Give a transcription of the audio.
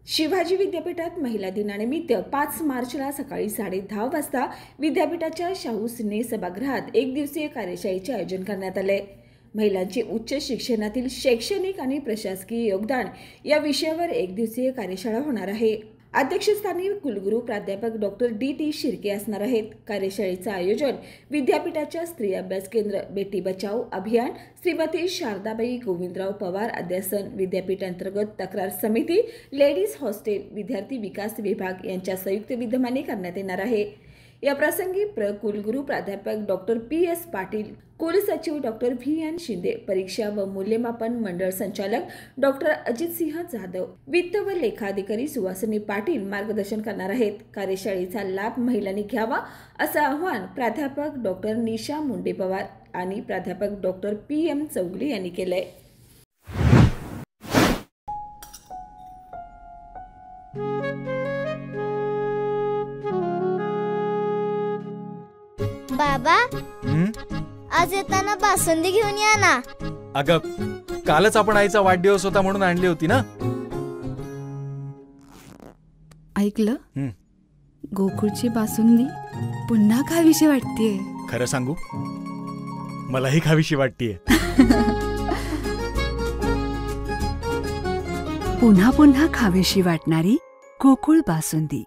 शिवाजी विद्यापीठात महिला दिनानिमित्त 5 मार्चला सकाळी 10:30 वाजता विद्यापीठाच्या शाहू सिने सभागृहात एक दिवसीय कार्यशाळेचे आयोजन करण्यात आले. महिलांचे उच्च शिक्षणातील शैक्षणिक आणि प्रशासकीय योगदान या विषयावर एक दिवसीय कार्यशाळा होणार आहे. अध्यक्षस्थानी कुलगुरू प्राध्यापक डॉक्टर डी.टी. शिर्के असणार आहेत. कार्यशाळेचं आयोजन विद्यापीठाच्या स्त्री अभ्यास केंद्र बेटी बचाओ अभियान, श्रीमती शारदाबाई गोविंदराव पवार अध्यासन विद्यापीठ अंतर्गत तक्रार समिती, लेडीज हॉस्टेल, विद्यार्थी विकास विभाग यांच्या संयुक्त विद्यमाने करण्यात येणार आहे. या प्रसंगी कुलगुरू प्राध्यापक डॉक्टर पी.एस. पाटील, कुलसचिव डॉक्टर व्ही.एन. शिंदे, परीक्षा व मूल्यमापन मंडळ संचालक डॉक्टर अजितसिंह जाधव, वित्त व लेखाधिकारी सुहासिनी पाटील मार्गदर्शन करणार आहेत. कार्यशाळेचा लाभ महिलांनी घ्यावा असं आवाहन प्राध्यापक डॉक्टर निशा मुंडे पवार आणि प्राध्यापक डॉक्टर पी.एम. चौगले यांनी केलंय. बाबा, आज येताना बासुंदी घेऊन या ना. अगं, कालच आपण आईचा वाढदिवस होता म्हणून आणली होती ना. ऐकलं, गोकुळची बासुंदी पुन्हा खावीशी वाटतेय. खरं सांगू, मलाही खावीशी वाटतेय. पुन्हा पुन्हा खावीशी वाटणारी गोकुळ बासुंदी.